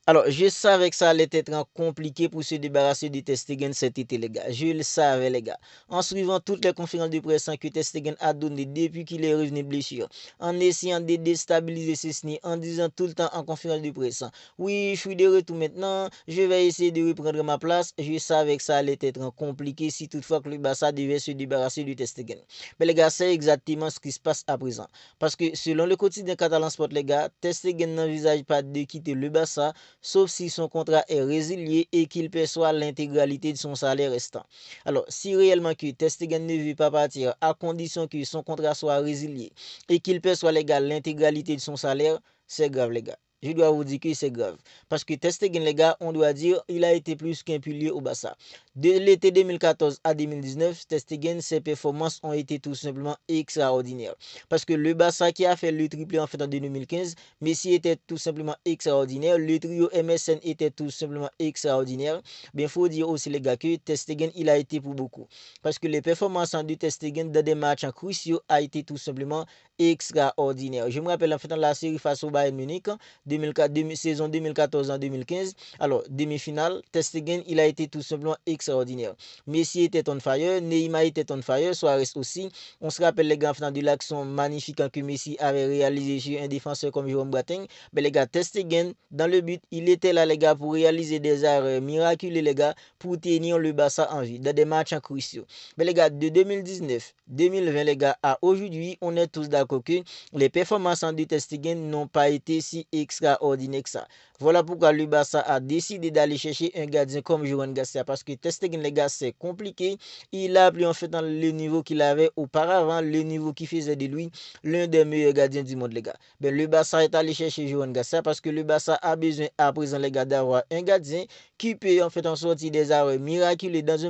Alors, je savais que ça allait être compliqué pour se débarrasser de Ter Stegen cet été, les gars. Je le savais, les gars. En suivant toutes les conférences de presse que Ter Stegen a données depuis qu'il est revenu de blessure, en essayant de déstabiliser Szczesny, en disant tout le temps en conférence de presse, oui, je suis de retour maintenant, je vais essayer de reprendre ma place. Je savais que ça allait être compliqué si toutefois que le Barça devait se débarrasser de Ter Stegen. Mais les gars, c'est exactement ce qui se passe à présent. Parce que selon le quotidien catalan Sport, les gars, Ter Stegen n'envisage pas de quitter le Barça sauf si son contrat est résilié et qu'il perçoit l'intégralité de son salaire restant. Alors, si réellement que Ter Stegen ne veut pas partir à condition que son contrat soit résilié et qu'il perçoit l'intégralité de son salaire, c'est grave les gars. Je dois vous dire que c'est grave. Parce que Ter Stegen, les gars, on doit dire, il a été plus qu'un pilier au Barça. De l'été 2014 à 2019, Ter Stegen, ses performances ont été tout simplement extraordinaires. Parce que le Barça qui a fait le triplé en fait en 2015, Messi était tout simplement extraordinaire. Le trio MSN était tout simplement extraordinaire. Bien, il faut dire aussi, les gars, que Ter Stegen, il a été pour beaucoup. Parce que les performances de Ter Stegen dans des matchs cruciaux a été tout simplement extraordinaire. Je me rappelle en fait dans la série face au Bayern Munich, 2004, saison 2014 en 2015. Alors, demi-finale, Ter Stegen, il a été tout simplement extraordinaire. Messi était on fire, Neymar était on fire, Suarez aussi. On se rappelle les gars de l'action magnifique que Messi avait réalisé sur un défenseur comme Jérôme Boateng. Mais les gars, Ter Stegen, dans le but, il était là les gars pour réaliser des arrêts miraculeux les gars pour tenir le Barça en vie dans des matchs cruciaux. Mais les gars, de 2019, 2020 les gars, à aujourd'hui, on est tous d'accord que les performances de Ter Stegen n'ont pas été si extraordinaires que ça. Voilà pourquoi le Barça a décidé d'aller chercher un gardien comme Jérôme Garcia parce que Ter Stegen les gars, c'est compliqué. Il a pris en fait dans le niveau qu'il avait auparavant, le niveau qui faisait de lui l'un des meilleurs gardiens du monde les gars. Ben, le Barça est allé chercher Jérôme Garcia parce que le Barça a besoin à présent les gars d'avoir un gardien qui peut en fait en sortir des arrêts miraculeux dans un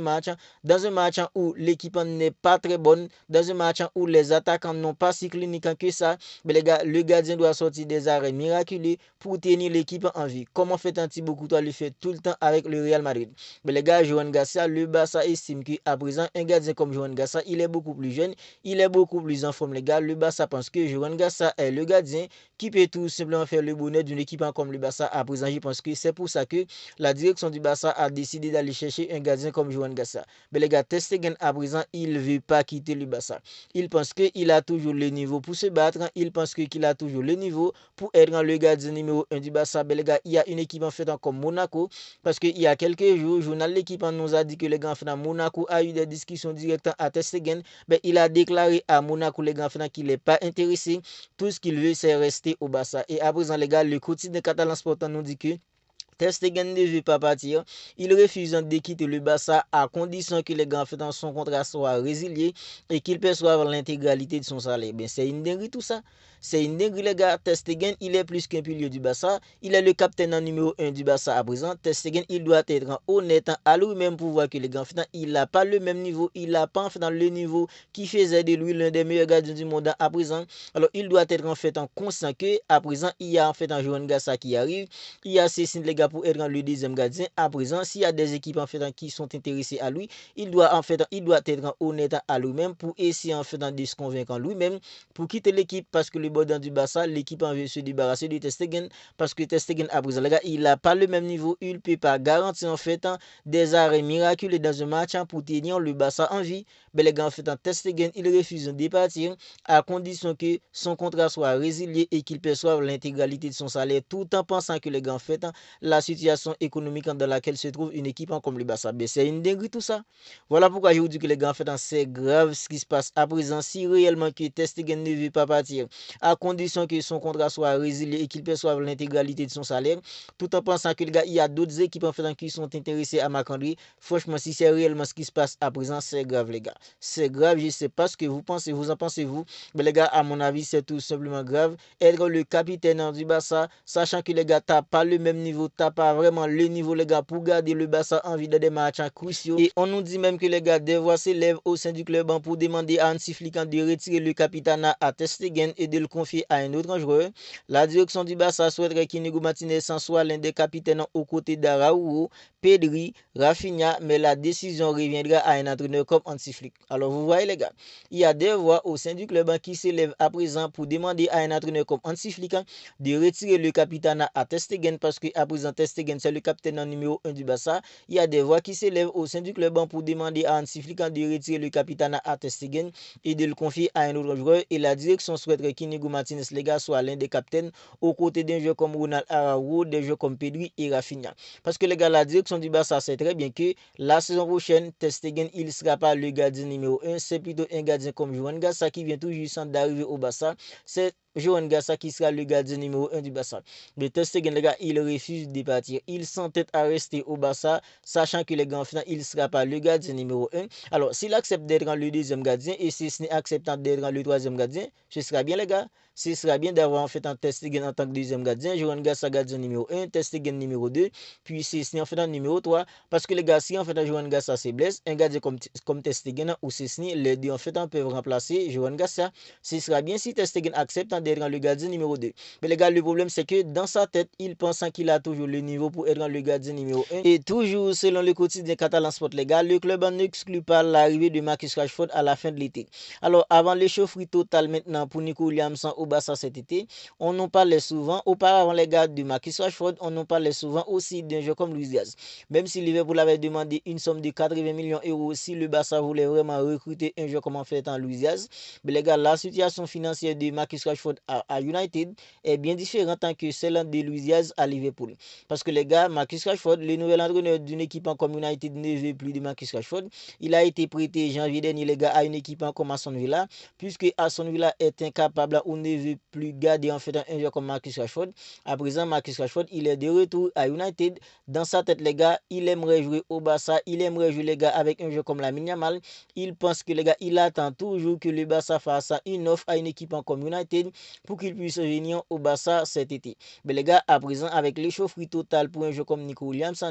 match où l'équipe n'est pas très bonne, dans un match où les attaquants n'ont pas si cliniques que ça, mais les gars, le gardien doit sortir des arrêts miraculeux pour tenir l'équipe en vie. Comme on fait un Thibaut Courtois le fait tout le temps avec le Real Madrid. Mais les gars, Jérôme Garcia, le Barça estime qu'à présent, un gardien comme Jérôme Garcia, il est beaucoup plus jeune, il est beaucoup plus en forme les gars. Le Barça pense que Jérôme Garcia est le gardien qui peut tout simplement faire le bonheur d'une équipe comme le Barça à présent. Je pense que c'est pour ça que la direction du Barça a décidé d'aller chercher un gardien comme Jérôme Garcia. Mais les gars, Ter Stegen à présent, il ne veut pas quitter le Barça. Il pense qu'il a toujours le niveau pour se battre. Il pense qu'il a toujours le niveau pour être le gardien numéro 1 du Barça. Mais les gars, il y a une équipe en fait comme Monaco. Parce qu'il y a quelques jours, le journal L'équipe nous a dit que les gars en Monaco a eu des discussions directes à Ter Stegen. Mais il a déclaré à Monaco les gars qu'il n'est pas intéressé. Tout ce qu'il veut, c'est rester au Barça. Et à présent, les gars, le quotidien catalan sportant nous dit que Ter Stegen ne veut pas partir. Il refuse de quitter le Barça à condition que les gars dans son contrat soit résilié et qu'il perçoive l'intégralité de son salaire. Ben, c'est une dinguerie tout ça. C'est une dinguerie les gars. Ter Stegen, il est plus qu'un pilier du Barça. Il est le capitaine numéro 1 du Barça à présent. Ter Stegen, il doit être honnête à lui-même pour voir que les gars il n'a pas le même niveau. Il n'a pas en fait dans le niveau qui faisait de lui l'un des meilleurs gardiens du monde à présent. Alors, il doit être en fait en conscient que à présent, il y a en fait un joueur Gassa qui arrive. Il y a Cécile les gars pour être le deuxième gardien. À présent, s'il y a des équipes en fait qui sont intéressées à lui, il doit être honnête à lui-même pour essayer en fait de se convaincre en lui-même pour quitter l'équipe parce que le bordin du Barça, l'équipe en veut se débarrasser de Ter Stegen parce que Ter Stegen à présent les gars, il n'a pas le même niveau, il ne peut pas garantir en fait des arrêts miraculeux dans un match pour tenir le Barça en vie. Mais les gars en fait Ter Stegen, il refuse de partir à condition que son contrat soit résilié et qu'il perçoive l'intégralité de son salaire tout en pensant que les gars en fait la situation économique dans laquelle se trouve une équipe comme le Barça. Mais c'est une dinguerie tout ça. Voilà pourquoi je vous dis que les gars en fait c'est grave ce qui se passe à présent. Si réellement que Ter Stegen ne veut pas partir à condition que son contrat soit résilié et qu'il perçoive l'intégralité de son salaire tout en pensant que les gars il y a d'autres équipes en fait qui sont intéressées à Marc-André. Franchement si c'est réellement ce qui se passe à présent c'est grave les gars. C'est grave, je sais pas ce que vous pensez, vous en pensez vous. Mais les gars à mon avis c'est tout simplement grave. Être le capitaine du Barça, sachant que les gars t'as pas le même niveau, t'as Barça pas vraiment le niveau, les gars, pour garder le Barça en vie dans des matchs cruciaux. Et on nous dit même que les gars, des voix s'élèvent au sein du club pour demander à Hansi Flick de retirer le capitana à Ter Stegen et de le confier à un autre joueur. La direction du Barça souhaiterait qu'Inigo Martinez en soit l'un des capitaines aux côtés d'Araújo, Pedri, Rafinha, mais la décision reviendra à un entraîneur comme Hansi Flick. Alors vous voyez les gars, il y a des voix au sein du club qui s'élèvent à présent pour demander à un entraîneur comme Hansi Flick de retirer le capitana à Ter Stegen parce qu'à présent Ter Stegen c'est le capitaine numéro 1 du Barça. Il y a des voix qui s'élèvent au sein du club pour demander à Hansi Flick de retirer le capitana à Ter Stegen et de le confier à un autre joueur. Et la direction souhaiterait qu'Inigo Martinez les gars soit l'un des capitaines aux côtés d'un joueur comme Ronald Araújo, des joueurs comme Pedri et Rafinha. Parce que les gars, la direction du Barça sait très bien que la saison prochaine, Ter Stegen, il ne sera pas le gardien numéro 1, c'est plutôt un gardien comme Joan Garcia qui vient tout juste d'arriver au Barça. C'est Joan Garcia qui sera le gardien numéro 1 du Barça. Mais Ter Stegen, les gars, il refuse de partir. Il s'entête à rester au Barça, sachant que les gars, en final, il ne sera pas le gardien numéro 1. Alors, s'il accepte d'être le deuxième gardien et si ce n'est acceptant d'être le troisième gardien, ce sera bien, les gars. Ce sera bien d'avoir en fait un Ter Stegen en tant que deuxième gardien, Joan Garcia gardien numéro 1, Ter Stegen numéro 2, puis c'est en fait un numéro 3. Parce que les gars, si en fait un Joan Garcia se blesse, un gardien comme Ter Stegen ou Szczesny, les deux en fait peuvent remplacer Joan Garcia. Ce sera bien si Ter Stegen accepte d'être le gardien numéro 2. Mais les gars, le problème c'est que dans sa tête, il pense qu'il a toujours le niveau pour être le gardien numéro 1. Et toujours selon le quotidien catalan sport, les gars, le club n'exclut pas l'arrivée de Marcus Rashford à la fin de l'été. Alors avant l'échauffourée totale maintenant pour Nico Williams au Barça cet été, on en parlait souvent. Auparavant, les gars de Marcus Rashford, on en parlait souvent aussi d'un joueur comme Luis Diaz. Même si Liverpool avait demandé une somme de 80 millions d'euros si le Barça voulait vraiment recruter un joueur comme en fait en Luis Diaz. Mais les gars, la situation financière de Marcus Rashford à United est bien différente que celle de Luis Diaz à Liverpool. Parce que les gars, Marcus Rashford, le nouvel entraîneur d'une équipe comme United ne veut plus de Marcus Rashford. Il a été prêté janvier dernier, les gars, à une équipe comme Aston Villa, puisque Aston Villa est incapable ou ne veut plus garder en fait un joueur comme Marcus Rashford. À présent, Marcus Rashford, il est de retour à United. Dans sa tête, les gars, il aimerait jouer au Barça, il aimerait jouer les gars avec un joueur comme Lamine Yamal. Il pense que les gars, il attend toujours que le Barça fasse une offre à une équipe comme United pour qu'il puisse venir au Barça cet été. Mais les gars, à présent, avec l'échauffourée totale pour un joueur comme Nico Williams,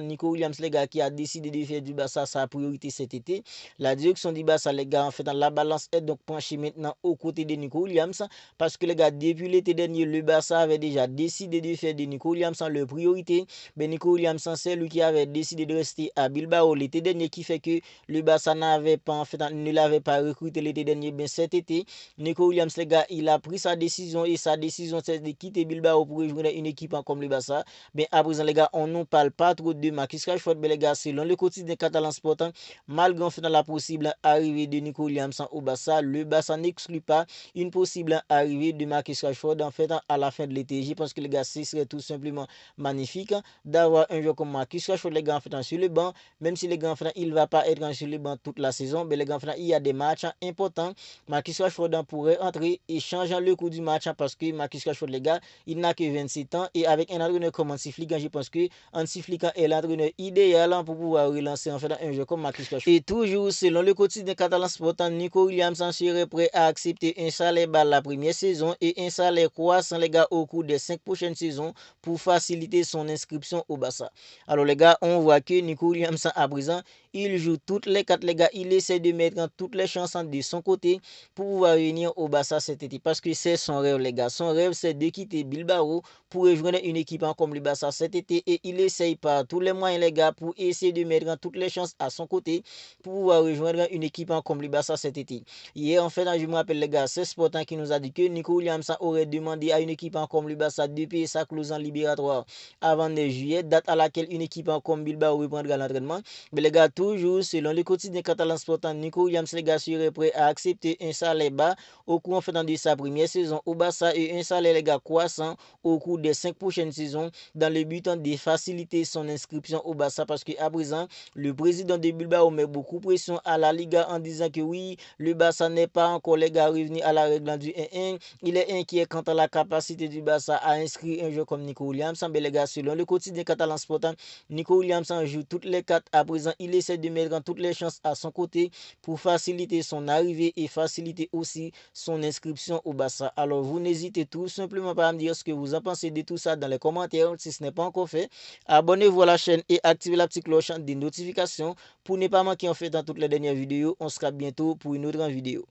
les gars, qui a décidé de faire du Barça sa priorité cet été, la direction du Barça, les gars, en fait, la balance est donc penchée maintenant aux côtés de Nico Williams, parce que les gars, depuis l'été dernier, le Barça avait déjà décidé de faire de Nico Williams leur priorité. Mais Nico Williams, c'est lui qui avait décidé de rester à Bilbao l'été dernier, qui fait que le Barça n'avait pas, en fait, ne l'avait pas recruté l'été dernier. Mais cet été, Nico Williams, les gars, il a pris sa décision et sa décision, c'est de quitter Bilbao pour rejoindre une équipe comme le Barça. Mais à présent, les gars, on ne parle pas trop de Marcus Rashford, mais les gars, selon le quotidien catalan sportant, malgré en fait, la possible arrivée de Nico Williams au Barça, le Barça n'exclut pas une possible arrivée de Marcus Rashford en fait à la fin de l'été. Je pense que les gars, ce serait tout simplement magnifique d'avoir un joueur comme Marcus Rashford, les gars, en fait, sur le banc, même si les gars, en fait, il ne va pas être sur le banc toute la saison, mais les gars, en fait, il y a des matchs importants. Marcus Rashford pourrait entrer et changer le cours du match parce que Marcus Rashford, les gars, il n'a que 27 ans et avec un entraîneur comme Hansi Flick, je pense que Hansi Flick est l'entraîneur idéal pour pouvoir relancer en fait un joueur comme Marcus Rashford. Et toujours selon le quotidien catalan sportant, Nico Williams serait prêt à accepter un salaire bas la première saison et un salaire croissant, les gars, au cours des 5 prochaines saisons pour faciliter son inscription au Barça. Alors les gars, on voit que Nico Williams à présent, il joue toutes les 4, les gars, il essaie de mettre toutes les chances de son côté pour pouvoir venir au Barça cet été parce que c'est son rêve, les gars. Son rêve, c'est de quitter Bilbao pour rejoindre une équipe comme le Barça cet été et il essaye par tous les moyens, les gars, pour essayer de mettre toutes les chances à son côté pour pouvoir rejoindre une équipe comme le Barça cet été. Hier, en fait, je me rappelle, les gars, c'est Sporting qui nous a dit que Nico Williams aurait demandé à une équipe comme le Barça de payer sa clause en libératoire avant 9 juillet, date à laquelle une équipe comme Bilbao reprendra l'entraînement. Mais les gars, toujours selon le quotidien catalan Sporting, Nico Williams, les gars, serait prêt à accepter un salaire bas au cours en fait, de sa première saison au Barça et un salaire, les gars, croissant au cours des 5 prochaines saisons dans le but de faciliter son inscription au Barça parce qu'à présent, le président de Bilbao met beaucoup de pression à la Liga en disant que oui, le Barça n'est pas encore, les gars, revenu à la règle du 1-1. Il est inquiet quant à la capacité du Barça à inscrire un joueur comme Nico Williams. Mais les gars, selon le quotidien catalan sportant, Nico Williams joue toutes les 4 à présent. Il essaie essaie de mettre toutes les chances à son côté pour faciliter son arrivée et faciliter aussi son inscription au Barça. Alors vous n'hésitez tout simplement pas à me dire ce que vous en pensez de tout ça dans les commentaires si ce n'est pas encore fait. Abonnez-vous à la chaîne et activez la petite cloche des notifications pour ne pas manquer en fait dans toutes les dernières vidéos. On se capte bientôt pour une autre vidéo.